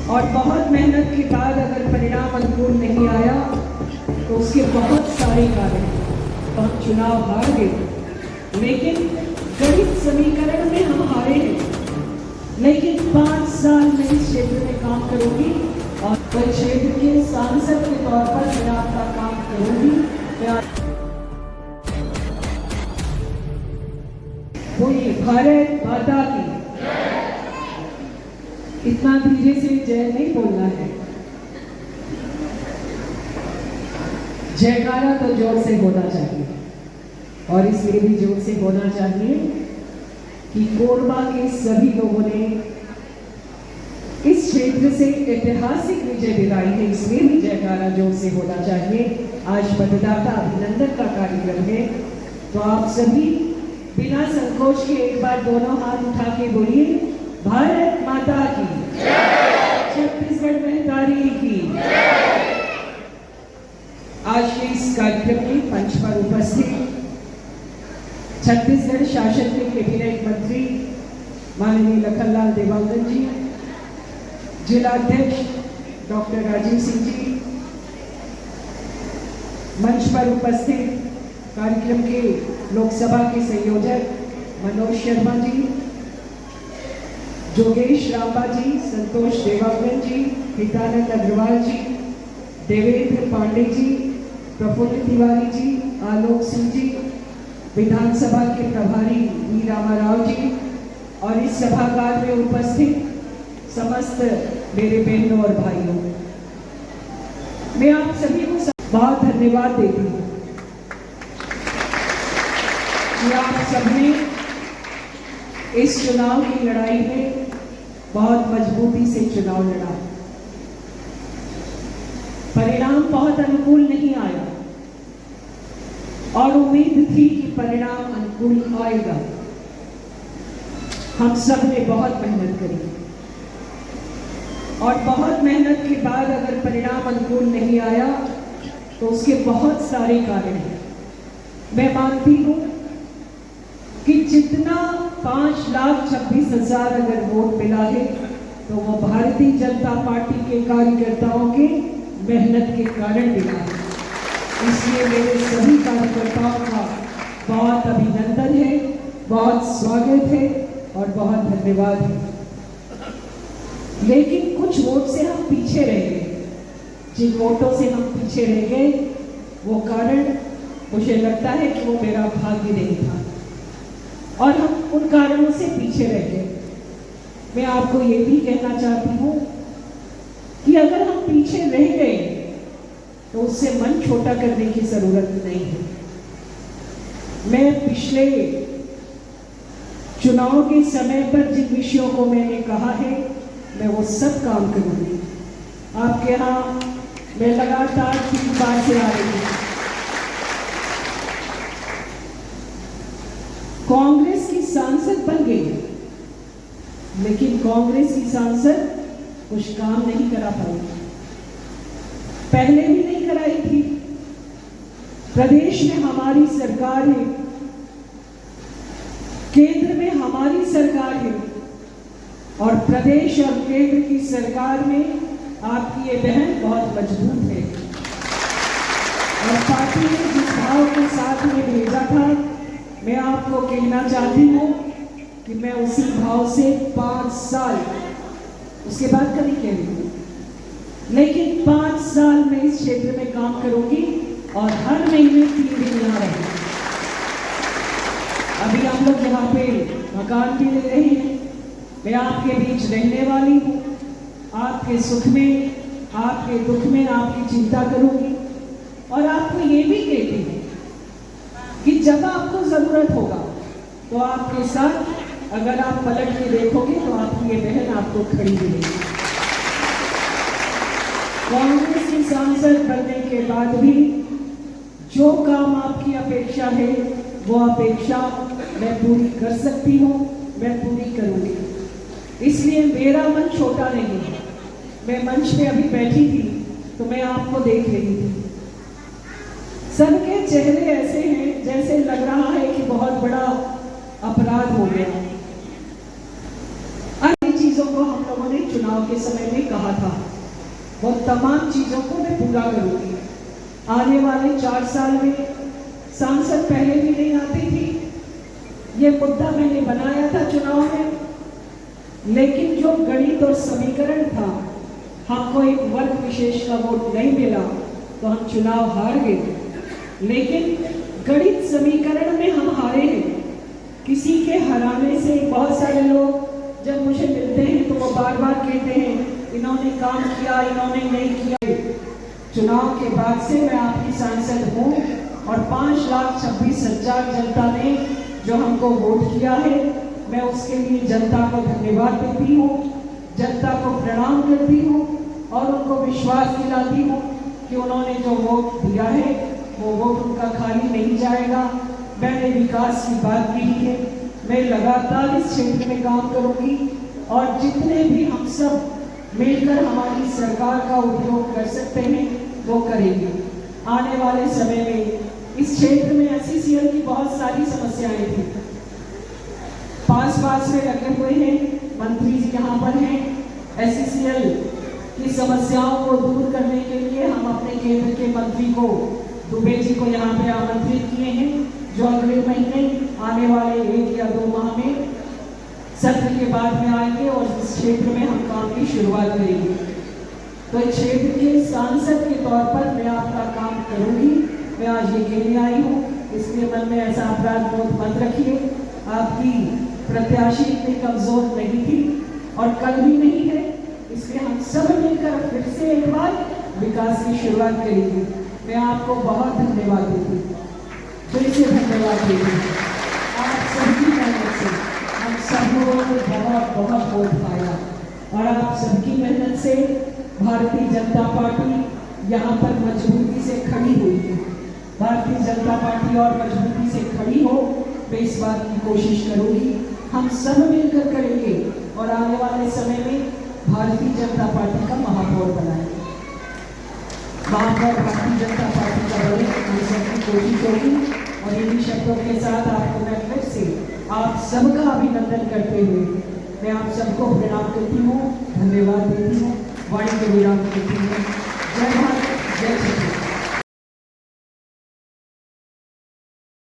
और बहुत मेहनत के बाद अगर परिणाम अनुकूल नहीं आया तो उसके बहुत सारे कारण हैं। तो हम चुनाव हार गए, लेकिन गणित समीकरण में हम हारे हैं। लेकिन 5 साल में इस क्षेत्र में काम करूंगी और क्षेत्र के सांसद के तौर पर मैं आपका काम करूंगी। बोलिए भारत माता की। इतना धीरे से जय नहीं बोलना है, जयकारा तो जोर से होना चाहिए। और इसलिए भी जोर से होना चाहिए कि कोरबा के सभी लोगों ने इस क्षेत्र से ऐतिहासिक विजय दिलाई है, इसलिए भी जयकारा जोर से होना चाहिए। आज मतदाता अभिनंदन का कार्यक्रम है, तो आप सभी बिना संकोच के एक बार दोनों हाथ उठा के बोलिए भारत माता की, छत्तीसगढ़ महतारी की। आज के इस कार्यक्रम में मंच पर उपस्थित छत्तीसगढ़ शासन के कैबिनेट मंत्री माननीय लखनलाल देवांगन जी, जिलाध्यक्ष डॉक्टर राजीव सिंह जी, मंच पर उपस्थित कार्यक्रम के लोकसभा के संयोजक मनोज शर्मा जी, जोगेश रामबा जी, संतोष देवांगन जी, हितानंद अग्रवाल जी, देवेंद्र पांडे जी, प्रफुल्ल तिवारी जी, आलोक सिंह जी, विधानसभा के प्रभारी वी रामाराव जी और इस सभागार में उपस्थित समस्त मेरे बहनों और भाइयों, मैं आप सभी को बहुत धन्यवाद देती हूँ कि आप सबने इस चुनाव की लड़ाई में बहुत मजबूती से चुनाव लड़ा। परिणाम बहुत अनुकूल नहीं आया और उम्मीद थी कि परिणाम अनुकूल आएगा। हम सब ने बहुत मेहनत करी और बहुत मेहनत के बाद अगर परिणाम अनुकूल नहीं आया तो उसके बहुत सारे कारण हैं। मैं मानती हूं कि जितना 5,26,000 अगर वोट मिला है तो वो भारतीय जनता पार्टी के कार्यकर्ताओं के मेहनत के कारण मिला है। इसलिए मेरे सभी कार्यकर्ताओं का बहुत अभिनंदन है, बहुत स्वागत है और बहुत धन्यवाद है। लेकिन कुछ वोट से हम पीछे रह गए। जिन वोटों से हम पीछे रह गए वो कारण मुझे लगता है कि वो मेरा भाग्य नहीं था और हम उन कारणों से पीछे रह गए। मैं आपको ये भी कहना चाहती हूँ कि अगर हम पीछे रह गए तो उससे मन छोटा करने की जरूरत नहीं है। मैं पिछले चुनाव के समय पर जिन विषयों को मैंने कहा है मैं वो सब काम करूंगी। आपके यहाँ मैं लगातार 3 बार से आ रही हूँ। कांग्रेस की सांसद बन गई, लेकिन कांग्रेस की सांसद कुछ काम नहीं करा पाई, पहले भी नहीं कराई थी। प्रदेश में हमारी सरकार है, केंद्र में हमारी सरकार है और प्रदेश और केंद्र की सरकार में आपकी ये बहन बहुत मजबूत है और पार्टी ने जिस भाव के साथ में भेजा था मैं आपको कहना चाहती हूँ कि मैं उसी भाव से 5 साल, उसके बाद कभी कह रही हूँ, लेकिन 5 साल में इस क्षेत्र में काम करूंगी और हर महीने 3 दिन यहाँ रहूंगी। अभी हम लोग यहाँ पे मकान भी ले रहे हैं। मैं आपके बीच रहने वाली हूँ, आपके सुख में, आपके दुख में आपकी चिंता करूंगी और आपको ये भी कहती हूँ कि जब आपको जरूरत होगा तो आपके साथ अगर आप पलट के देखोगे तो आपकी ये बहन आपको खड़ी मिलेगी। कांग्रेस की सांसद बनने के बाद भी जो काम आपकी अपेक्षा है वो अपेक्षा मैं पूरी कर सकती हूँ, मैं पूरी करूंगी। इसलिए मेरा मन छोटा नहीं है। मैं मंच पे अभी बैठी थी तो मैं आपको देख रही थी, सबके चेहरे ऐसे हैं जैसे लग रहा है कि बहुत बड़ा अपराध हो गया। अन्य चीजों को हम लोगों ने चुनाव चुनाव के समय में कहा था, वो तमाम चीज़ों को मैं पूरा करूँगी। आने वाले 4 साल में सांसद पहले भी नहीं आती थी, ये मुद्दा मैंने बनाया था चुनाव में, लेकिन जो गणित और समीकरण था, हमको एक वर्ग विशेष का वोट नहीं मिला तो हम चुनाव हार गए। लेकिन गणित समीकरण में हम हारे हैं। किसी के हराने से बहुत सारे लोग जब मुझे मिलते हैं तो वो बार बार कहते हैं इन्होंने काम किया, इन्होंने नहीं किया। चुनाव के बाद से मैं आपकी सांसद हूँ और 5,26,000 जनता ने जो हमको वोट किया है, मैं उसके लिए जनता को धन्यवाद देती हूँ, जनता को प्रणाम करती हूँ और उनको विश्वास दिलाती हूँ कि उन्होंने जो वोट दिया है वो वोट उनका खाली नहीं जाएगा। मैंने विकास की बात की है, मैं लगातार इस क्षेत्र में काम करूंगी और जितने भी हम सब मिलकर हमारी सरकार का उपयोग कर सकते हैं वो करेंगे। आने वाले समय में इस क्षेत्र में SCCL की बहुत सारी समस्याएं थी, पास में लगे हुए हैं, मंत्री जी यहाँ पर हैं। SCCL की समस्याओं को दूर करने के लिए हम अपने केंद्र के मंत्री को दुबे जी को यहाँ पे आमंत्रित किए हैं, जो अगले महीने आने वाले 1 या 2 माह में सत्र के बाद में आएंगे और इस क्षेत्र में हम काम की शुरुआत करेंगे। तो इस क्षेत्र के सांसद के तौर पर मैं आपका काम करूंगी। मैं आज ये कहने आई हूँ, इसलिए मन में ऐसा अपराध बोध मत रखिए। आपकी प्रत्याशी इतनी कमजोर नहीं थी और कल भी नहीं है, इसलिए हम सब मिलकर फिर से एक बार विकास की शुरुआत करेंगे। मैं आपको बहुत धन्यवाद देती हूँ, फिर से धन्यवाद देती हूँ। आप सबकी मेहनत से हम सब लोगों ने बहुत वोट पाया और आप सबकी मेहनत से भारतीय जनता पार्टी यहाँ पर मजबूती से खड़ी हुई है। भारतीय जनता पार्टी और मजबूती से खड़ी हो, मैं इस बात की कोशिश करूंगी, हम सब मिलकर करेंगे और आने वाले समय में भारतीय जनता पार्टी का महापौर बनाएंगे। महापौर भारतीय जनता पार्टी का बने, हम सबकी कोशिश होगी। और इन्हीं शब्दों के साथ आपको मैं फिर से आप सबका अभिनंदन करते हुए मैं आप सबको प्रणाम करती हूँ, धन्यवाद देती हूँ, वाणी को विराम करती हूँ। जय भारत, जय श्री